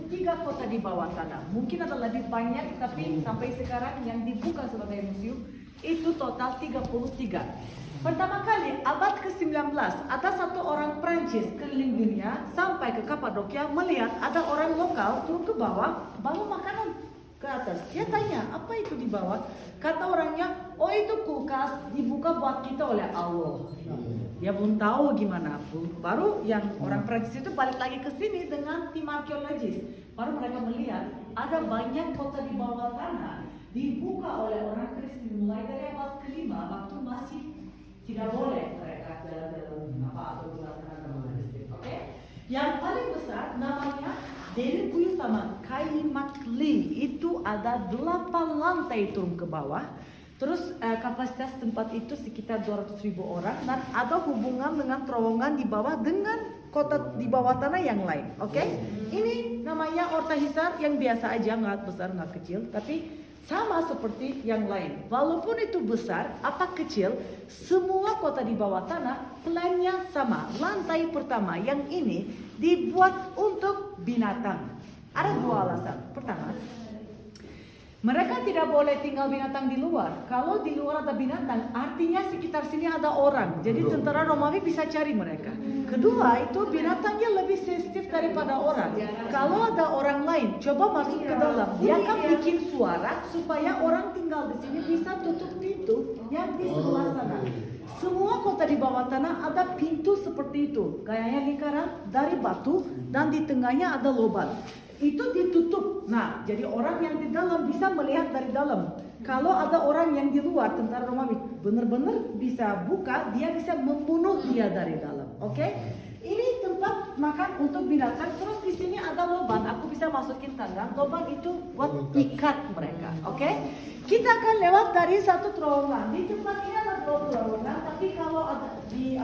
3 kota di bawah tanah. Mungkin ada lebih banyak, tapi sampai sekarang yang dibuka sebagai museum itu total 33. Pertama kali abad ke-19 ada satu orang Prancis keliling dunia sampai ke Kapadokia melihat ada orang lokal turun ke bawah bawa makanan ke atas. Dia tanya, apa itu di bawah? Kata orangnya, oh itu kulkas dibuka buat kita oleh Allah. Dia belum tahu gimana. Baru yang orang Prancis itu balik lagi ke sini dengan tim arkeologis. Baru mereka melihat ada banyak kota di bawah tanah dibuka oleh orang Kristen mulai dari abad ke-5 waktu masih tidak boleh mereka dalam atau melaksanakan agama Kristen. Oke? Yang paling besar namanya Deli Puyu sama Kaimakli, itu ada 8 lantai turun ke bawah. Terus kapasitas tempat itu sekitar 200.000 orang dan ada hubungan dengan terowongan di bawah dengan kota di bawah tanah yang lain. Oke? Ini namanya Orta Hisar yang biasa aja, nggak besar nggak kecil, tapi sama seperti yang lain. Walaupun itu besar apa kecil, semua kota di bawah tanah plannya sama. Lantai pertama yang ini dibuat untuk binatang. Ada 2 alasan. Pertama, mereka tidak boleh tinggal binatang di luar. Kalau di luar ada binatang, artinya sekitar sini ada orang. Jadi tentara Romawi bisa cari mereka. Kedua, itu binatangnya lebih sensitif daripada orang. Kalau ada orang lain, coba masuk ke dalam. Dia akan bikin suara supaya orang tinggal di sini bisa tutup pintu yang di sebelah sana. Semua kota di bawah tanah ada pintu seperti itu. Gayanya lingkaran dari batu dan di tengahnya ada lubang. Itu ditutup. Nah, jadi orang yang di dalam bisa melihat dari dalam. Kalau ada orang yang di luar, tentara Romawi benar-benar bisa buka, dia bisa membunuh dia dari dalam. Oke? Ini tempat makan untuk binatang. Terus di sini ada lubang. Aku bisa masukin tangan. Lubang itu buat ikat mereka. Oke? Kita akan lewat dari satu terowongan. Di tempat ini ada 2 terowongan, tapi kalau ada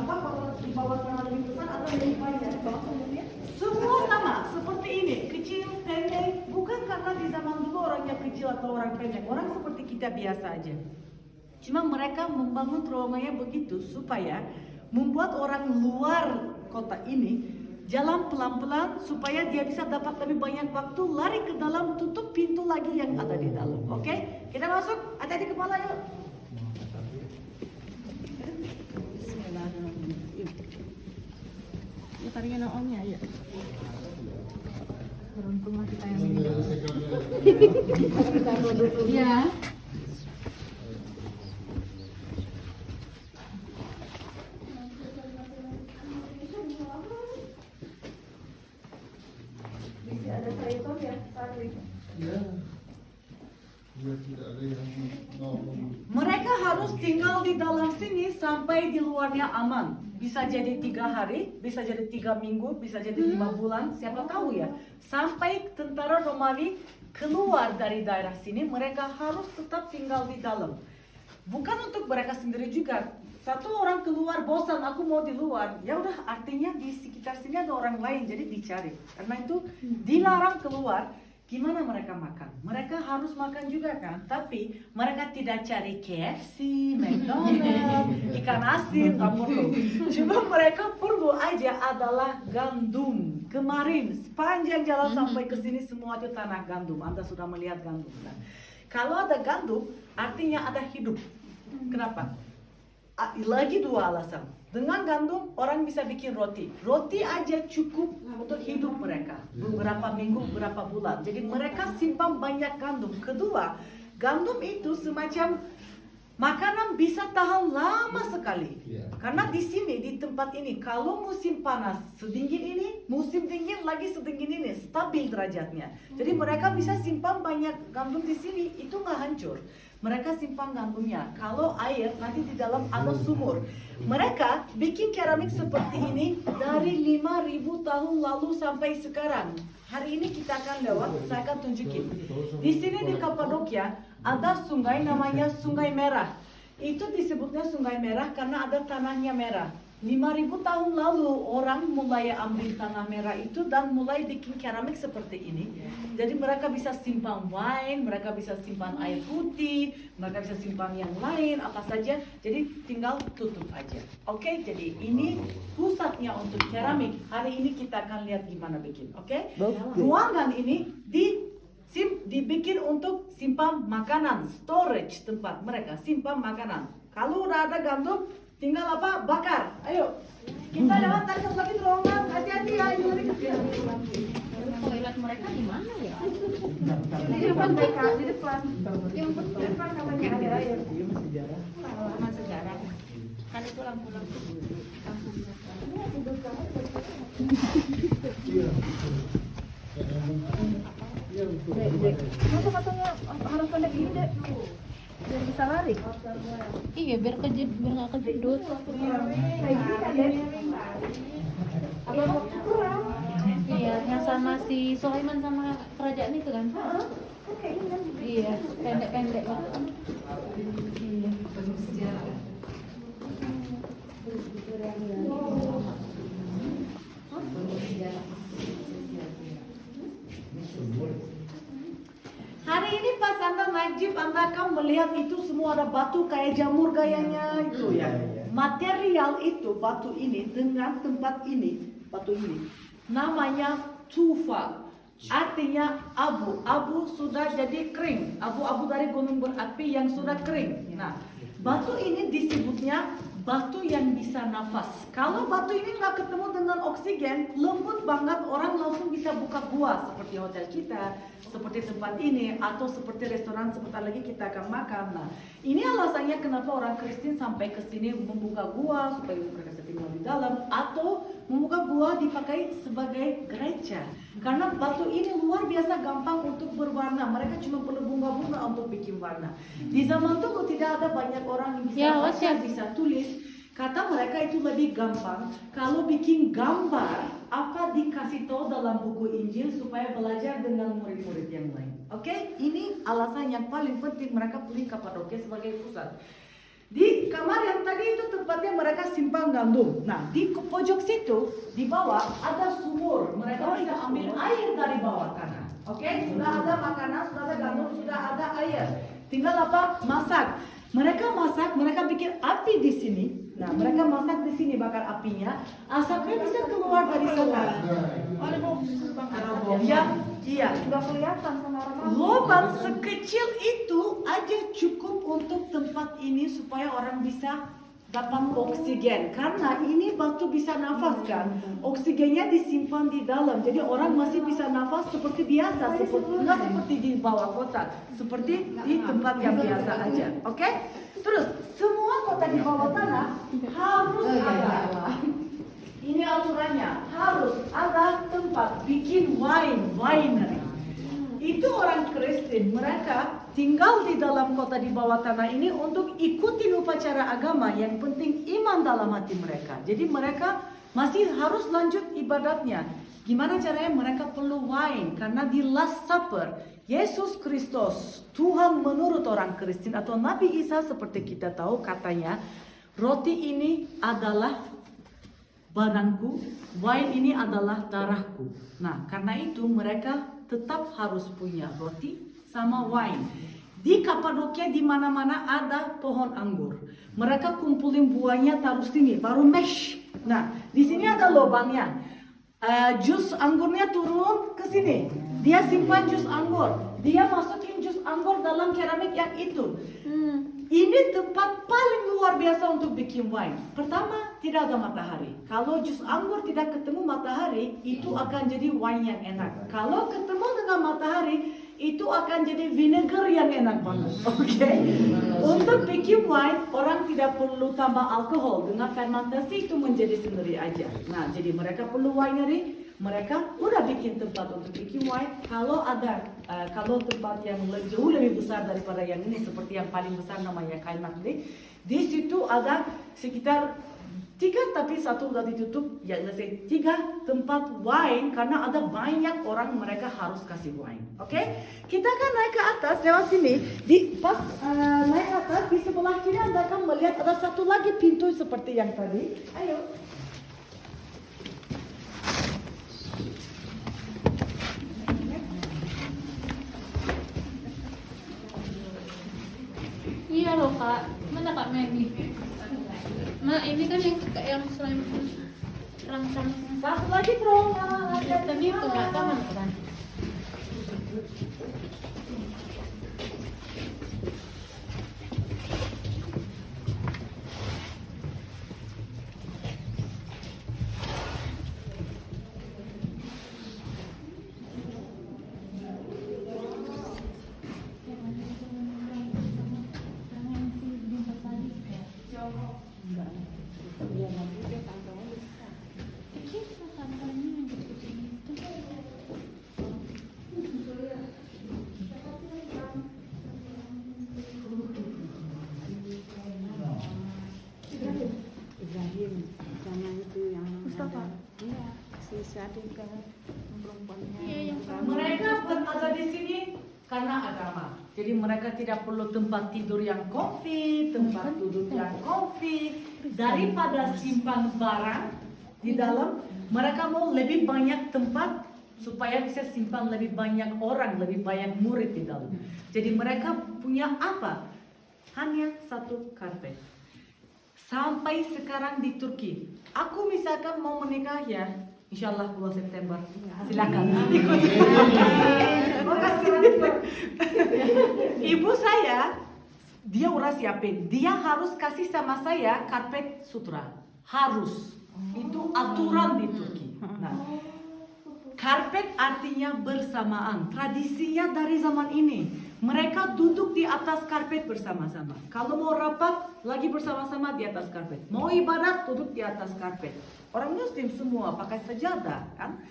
kalau di bawah tanah lebih besar ada lebih banyak. Semua sama seperti ini, kecil, pendek. Bukan karena di zaman dulu orangnya kecil atau orang pendek. Orang seperti kita biasa aja. Cuma mereka membangun terowongannya begitu supaya membuat orang luar kota ini jalan pelan-pelan supaya dia bisa dapat lebih banyak waktu lari ke dalam, tutup pintu lagi yang ada di dalam. Oke? Kita masuk, hati-hati kepala yuk. Ya tarinya naonnya ya. Beruntunglah kita yang ini. Iya. Bisa ada sayur ya, sari. Ya. Dia tidak ada yang ngomong. Mereka harus tinggal di dalam sini sampai di luarnya aman. Bisa jadi 3 hari, bisa jadi 3 minggu, bisa jadi 5 bulan, siapa tahu ya. Sampai tentara Romawi keluar dari daerah sini, mereka harus tetap tinggal di dalam. Bukan untuk mereka sendiri juga. Satu orang keluar bosan, aku mau di luar. Ya udah, artinya di sekitar sini ada orang lain, jadi dicari. Karena itu dilarang keluar. Gimana mereka makan? Mereka harus makan juga kan? Tapi mereka tidak cari KFC, McDonald's, ikan asin, tak perlu. Cuma mereka perlu aja adalah gandum. Kemarin sepanjang jalan sampai ke sini semua itu tanah gandum. Anda sudah melihat gandum kan? Kalau ada gandum, artinya ada hidup. Kenapa? Lagi 2 alasan. Dengan gandum orang bisa bikin roti. Roti aja cukup untuk hidup mereka. Beberapa minggu, beberapa bulan. Jadi mereka simpan banyak gandum. Kedua, gandum itu semacam makanan bisa tahan lama sekali. Karena di sini, di tempat ini, kalau musim panas sedingin ini, musim dingin lagi sedingin ini, stabil derajatnya. Jadi mereka bisa simpan banyak gandum di sini, itu nggak hancur. Mereka simpan gandumnya. Kalau air nanti di dalam ada sumur. Mereka bikin keramik seperti ini dari 5.000 tahun lalu sampai sekarang. Hari ini kita akan lewat, saya akan tunjukin. Di sini di Kapadokia ada sungai namanya Sungai Merah. Itu disebutnya Sungai Merah karena ada tanahnya merah. 5.000 tahun lalu orang mulai ambil tanah merah itu dan mulai bikin keramik seperti ini. Jadi mereka bisa simpan wine, mereka bisa simpan air putih, mereka bisa simpan yang lain apa saja. Jadi tinggal tutup aja. Oke, jadi ini pusatnya untuk keramik. Hari ini kita akan lihat gimana bikin. Oke? Ruangan ini dibikin untuk simpan makanan, storage tempat mereka simpan makanan. Kalau udah ada gandum, tinggal apa? Bakar. Ayo. Kita lewat tadi satu lagi ruangan. Hati-hati ya, ini lagi kecil. Toilet mereka di mana ya? Di depan mereka, di depan. Yang depan namanya ada air. Halaman sejarah. Kan itu lampu-lampu. Kenapa katanya harus pendek gini, Dek? Biar bisa lari. Iya, biar nggak kejedut. Iya, yang sama si Sulaiman sama kerajaan itu kan? Iya, pendek-pendek lah. Iya. Hari ini pas Anda naik jeep, Anda akan melihat itu semua ada batu kayak jamur gayanya itu ya. Material itu, batu ini dengan tempat ini, batu ini namanya tufa. Artinya abu. Abu sudah jadi kering. Abu-abu dari gunung berapi yang sudah kering. Nah, batu ini disebutnya batu yang bisa nafas. Kalau batu ini nggak ketemu dengan oksigen, lembut banget, orang langsung bisa buka gua seperti hotel kita, seperti tempat ini, atau seperti restoran sebentar lagi kita akan makan. Nah, ini alasannya kenapa orang Kristen sampai ke sini membuka gua supaya mereka bisa tinggal di dalam, atau membuka gua dipakai sebagai gereja. Karena batu ini luar biasa gampang untuk berwarna. Mereka cuma perlu bunga-bunga untuk bikin warna. Di zaman dulu tidak ada banyak orang yang bisa baca, bisa tulis. Kata mereka itu lebih gampang kalau bikin gambar apa dikasih tahu dalam buku Injil supaya belajar dengan murid-murid yang lain. Oke, ini alasan yang paling penting mereka pilih Kapadokia sebagai pusat. Di kamar yang tadi itu tempatnya mereka simpan gandum. Nah, di pojok situ di bawah ada sumur. Mereka bisa ambil air dari bawah tanah. Oke, sudah ada makanan, sudah ada gandum, sudah ada air. Tinggal apa? Masak. Mereka masak, mereka bikin api di sini. Nah, mereka masak di sini bakar apinya. Asapnya bisa keluar dari sana. Ya, iya. Nggak kelihatan sama orang. Lubang sekecil itu aja cukup untuk tempat ini supaya orang bisa dapat oksigen. Karena ini batu bisa nafas kan, oksigennya disimpan di dalam. Jadi orang masih bisa nafas seperti biasa, nggak seperti di bawah kota, seperti di tempat yang biasa aja. Oke? Terus semua kota di bawah tanah harus ada. Ini aturannya, harus ada tempat bikin winery. Itu orang Kristen, mereka tinggal di dalam kota di bawah tanah ini untuk ikutin upacara agama. Yang penting iman dalam hati mereka. Jadi mereka masih harus lanjut ibadatnya. Gimana caranya? Mereka perlu wine. Karena di Last Supper, Yesus Kristus, Tuhan menurut orang Kristen atau Nabi Isa seperti kita tahu katanya, roti ini adalah badanku, wine ini adalah darahku. Nah, karena itu mereka tetap harus punya roti sama wine. Di Kapadokia di mana-mana ada pohon anggur. Mereka kumpulin buahnya taruh sini, baru mash. Nah, di sini ada lubangnya. Jus anggurnya turun ke sini. Dia simpan jus anggur. Dia masukin jus anggur dalam keramik yang itu. Ini tempat paling luar biasa untuk bikin wine. Pertama, tidak ada matahari. Kalau jus anggur tidak ketemu matahari, itu akan jadi wine yang enak. Kalau ketemu dengan matahari, itu akan jadi vinegar yang enak banget. Oke? Untuk bikin wine, orang tidak perlu tambah alkohol. Dengan fermentasi itu menjadi sendiri aja. Nah, jadi mereka perlu winery. Mereka udah bikin tempat untuk bikin wine. Kalau ada, kalau tempat yang jauh lebih besar daripada yang ini, seperti yang paling besar namanya Kain Makdi, di situ ada sekitar 3 tapi 1 udah ditutup. Ya let's say 3 tempat wine karena ada banyak orang mereka harus kasih wine. Oke? Kita akan naik ke atas lewat sini. Di pas naik ke atas di sebelah kiri Anda akan melihat ada satu lagi pintu seperti yang tadi. Ayo. Iya loh kak, mana kak Megi? Nah ini kan yang slime rangsang Satu lagi terowongan. tadi itu nggak tahu kan? Ibrahim sama itu yang Mustafa. Iya, si Syadin kan perempuannya. Iya, yang Mereka berada di sini karena agama. Jadi mereka tidak perlu tempat tidur yang comfy, tempat duduk yang comfy. Daripada simpan barang di dalam, mereka mau lebih banyak tempat supaya bisa simpan lebih banyak orang, lebih banyak murid di dalam. Jadi mereka punya apa? Hanya satu karpet. Sampai sekarang di Turki, aku misalkan mau menikah ya, insya Allah bulan September. Silakan ikut. Makasih. Ibu saya, dia udah siapin. Dia harus kasih sama saya karpet sutra. Harus. Itu aturan di Turki. Nah, karpet artinya bersamaan. Tradisinya dari zaman ini. Mereka duduk di atas karpet bersama-sama. Kalau mau rapat, lagi bersama-sama di atas karpet. Mau ibadat, duduk di atas karpet. Orang Muslim semua pakai sajadah, kan?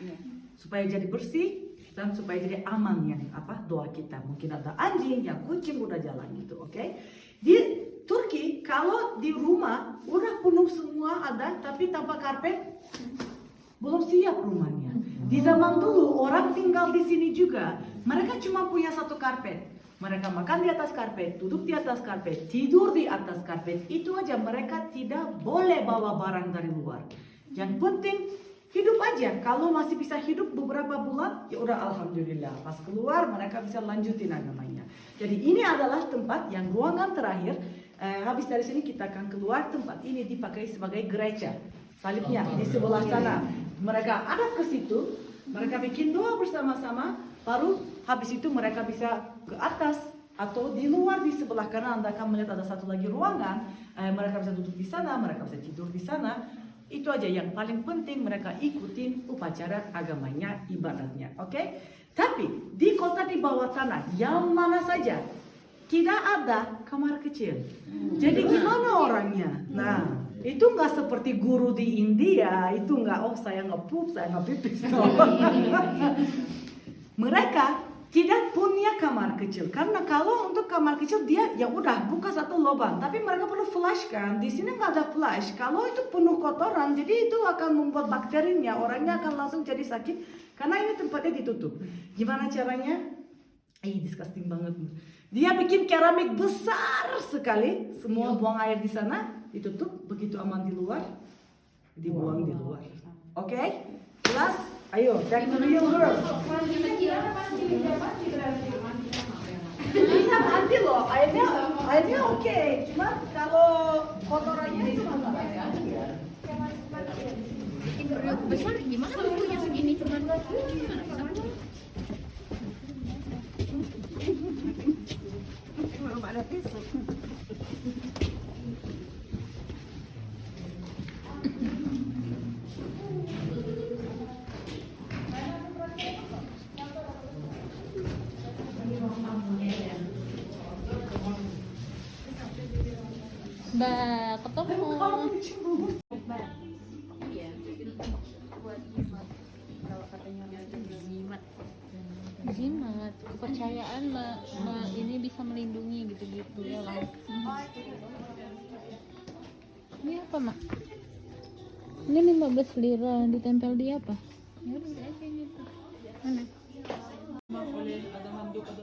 Supaya jadi bersih dan supaya jadi aman yang doa kita. Mungkin ada anjing, yang kucing udah jalan gitu, oke? Di Turki, kalau di rumah udah penuh semua ada, tapi tanpa karpet, belum siap rumahnya. Di zaman dulu orang tinggal di sini juga, mereka cuma punya satu karpet. Mereka makan di atas karpet, duduk di atas karpet, tidur di atas karpet. Itu aja, mereka tidak boleh bawa barang dari luar. Yang penting hidup aja. Kalau masih bisa hidup beberapa bulan, ya udah alhamdulillah. Pas keluar mereka bisa lanjutin agamanya. Jadi ini adalah tempat yang ruangan terakhir. Habis dari sini kita akan keluar. Tempat ini dipakai sebagai gereja. Salibnya di sebelah sana. Mereka ada ke situ, mereka bikin doa bersama-sama. Baru habis itu mereka bisa ke atas atau di luar di sebelah kanan Anda akan melihat ada satu lagi ruangan. Mereka bisa duduk di sana, mereka bisa tidur di sana. Itu aja yang paling penting, mereka ikutin upacara agamanya, ibadatnya, oke? Tapi di kota di bawah tanah yang mana saja tidak ada kamar kecil. Jadi gimana orangnya? Nah, itu nggak seperti guru di India, itu nggak saya nge-poop, saya nge-pipis. Mereka tidak punya kamar kecil karena kalau untuk kamar kecil dia ya udah buka satu lubang, tapi mereka perlu flash kan. Di sini nggak ada flash. Kalau itu penuh kotoran, jadi itu akan membuat bakterinya, orangnya akan langsung jadi sakit karena ini tempatnya ditutup. Gimana caranya? Disgusting banget. Dia bikin keramik besar sekali, semua buang air di sana, ditutup, begitu aman di luar, dibuang di luar. Oke? Jelas? Ayo, back to real world. Bisa mandi loh, airnya oke. Cuma kalau kotorannya itu masalah ya. Bikin periuk besar gimana bukunya segini cuman Belum ada tisu. Mbak ketemu. Iya. Buat jimat. Kalau katanya jimat. Jimat, kepercayaan ini bisa melindungi gitu-gitu ya kan. Ini apa mak? Ini 15 lira, ditempel di apa? Ya udah aja gitu. Mana? Ada handuk, ada